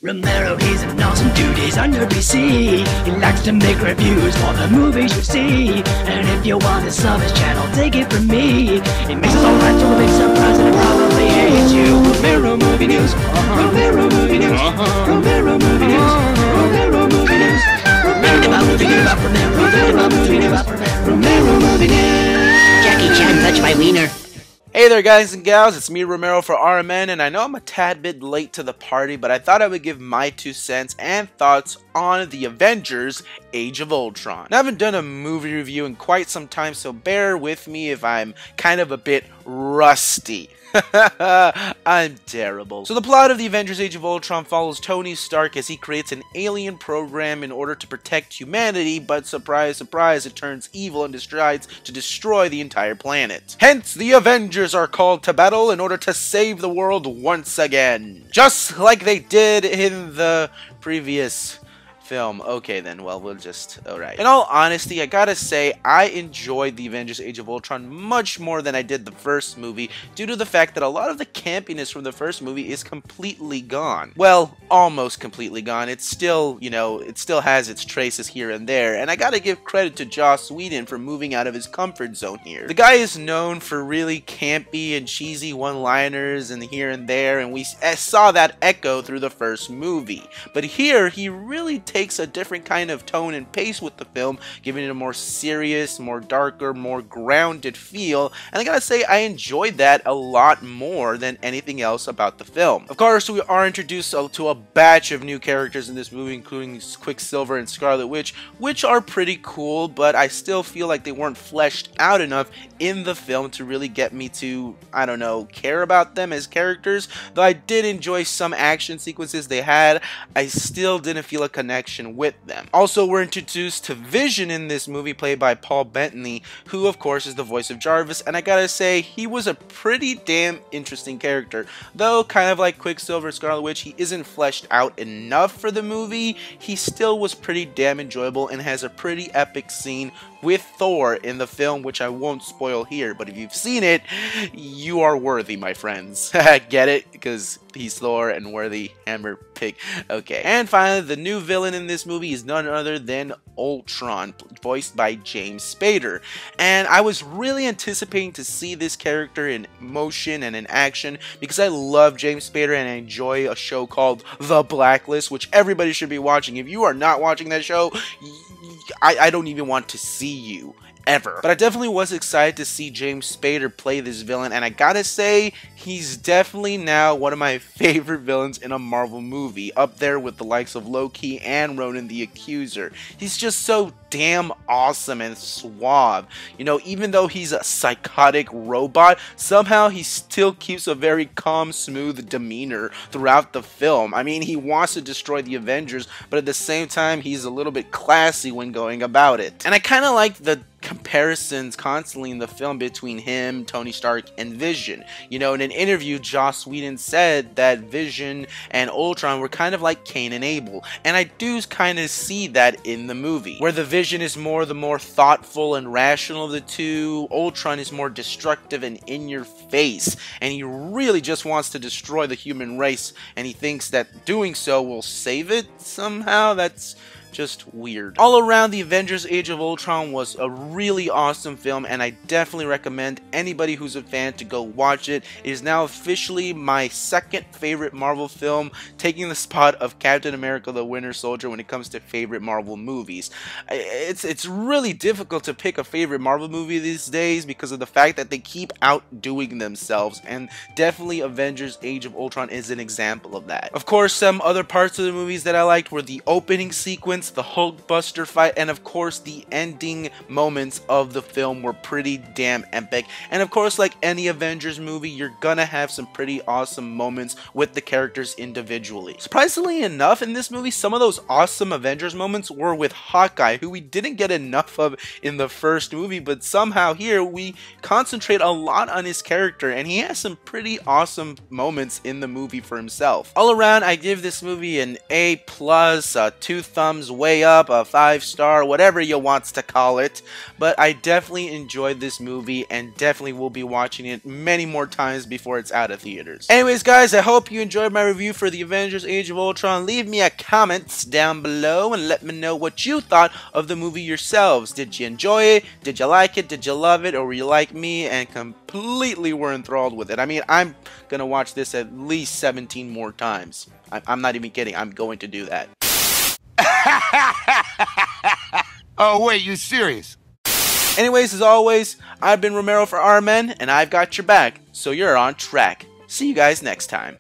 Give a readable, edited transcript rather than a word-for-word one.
Romero, he's an awesome dude, he's on your PC. He likes to make reviews for the movies you see. And if you want to sub his channel, take it from me. He makes us alright to a big surprise and he probably hates you. Romero Movie News, Romero Movie News, Romero Movie News, Romero Movie News, Romero Movie News. Jackie Chan touched my wiener. Hey there guys and gals, it's me Romero for RMN, and I know I'm a tad bit late to the party, but I thought I would give my 2 cents and thoughts on the Avengers Age of Ultron. Now, I haven't done a movie review in quite some time, so bear with me if I'm kind of a bit rusty. I'm terrible. So the plot of the Avengers Age of Ultron follows Tony Stark as he creates an alien program in order to protect humanity, but surprise, surprise, it turns evil and decides to destroy the entire planet. Hence, the Avengers are called to battle in order to save the world once again. Just like they did in the previous film. Okay then, well, we'll just, alright. In all honesty, I gotta say, I enjoyed the Avengers Age of Ultron much more than I did the first movie, due to the fact that a lot of the campiness from the first movie is completely gone. Well, almost completely gone. It's still, you know, it still has its traces here and there, and I gotta give credit to Joss Whedon for moving out of his comfort zone here. The guy is known for really campy and cheesy one-liners and here and there, and we saw that echo through the first movie. But here, he really takes a different kind of tone and pace with the film, giving it a more serious, more darker, more grounded feel, and I gotta say I enjoyed that a lot more than anything else about the film. Of course, we are introduced to a batch of new characters in this movie, including Quicksilver and Scarlet Witch, which are pretty cool, but I still feel like they weren't fleshed out enough in the film to really get me to, I don't know, care about them as characters. Though I did enjoy some action sequences they had, I still didn't feel a connection with them. Also, we're introduced to Vision in this movie, played by Paul Bettany, who of course is the voice of Jarvis, and I gotta say, he was a pretty damn interesting character. Though, kind of like Quicksilver, Scarlet Witch, he isn't fleshed out enough for the movie, he still was pretty damn enjoyable and has a pretty epic scene with Thor in the film, which I won't spoil here, but if you've seen it, you are worthy, my friends. Get it? Because he's Thor and worthy hammer pig. Okay. And finally, the new villain in this movie is none other than Ultron, voiced by James Spader. And I was really anticipating to see this character in motion and in action because I love James Spader and I enjoy a show called The Blacklist, which everybody should be watching. If you are not watching that show, I don't even want to see you ever. But I definitely was excited to see James Spader play this villain, and I gotta say, he's definitely now one of my favorite villains in a Marvel movie, up there with the likes of Loki and Ronan the Accuser. He's just so damn awesome and suave. You know, even though he's a psychotic robot, somehow he still keeps a very calm, smooth demeanor throughout the film. I mean, he wants to destroy the Avengers, but at the same time, he's a little bit classy when going about it. And I kind of like the comparisons constantly in the film between him, Tony Stark, and Vision. You know, in an interview, Joss Whedon said that Vision and Ultron were kind of like Cain and Abel, and I do kind of see that in the movie, where the Vision is the more thoughtful and rational of the two. Ultron is more destructive and in your face, and he really just wants to destroy the human race, and he thinks that doing so will save it somehow. That's just weird. All around, the Avengers Age of Ultron was a really awesome film, and I definitely recommend anybody who's a fan to go watch it. It is now officially my second favorite Marvel film, taking the spot of Captain America the Winter Soldier when it comes to favorite Marvel movies. It's really difficult to pick a favorite Marvel movie these days because of the fact that they keep outdoing themselves, and definitely Avengers Age of Ultron is an example of that. Of course, some other parts of the movies that I liked were the opening sequence, the Hulkbuster fight, and of course the ending moments of the film were pretty damn epic. And of course, like any Avengers movie, you're gonna have some pretty awesome moments with the characters individually. Surprisingly enough, in this movie, some of those awesome Avengers moments were with Hawkeye, who we didn't get enough of in the first movie, but somehow here we concentrate a lot on his character, and he has some pretty awesome moments in the movie for himself. All around, I give this movie an A+, 2 thumbs thumbs way up, a 5-star, whatever you wants to call it. But I definitely enjoyed this movie and definitely will be watching it many more times before it's out of theaters. Anyways, guys, I hope you enjoyed my review for the Avengers Age of Ultron. Leave me a comment down below and let me know what you thought of the movie yourselves. Did you enjoy it? Did you like it? Did you love it? Or were you like me and completely were enthralled with it? I mean, I'm gonna watch this at least 17 more times. I'm not even kidding. I'm going to do that. Oh, wait, you serious? Anyways, as always, I've been Romero for RMN, and I've got your back, so you're on track. See you guys next time.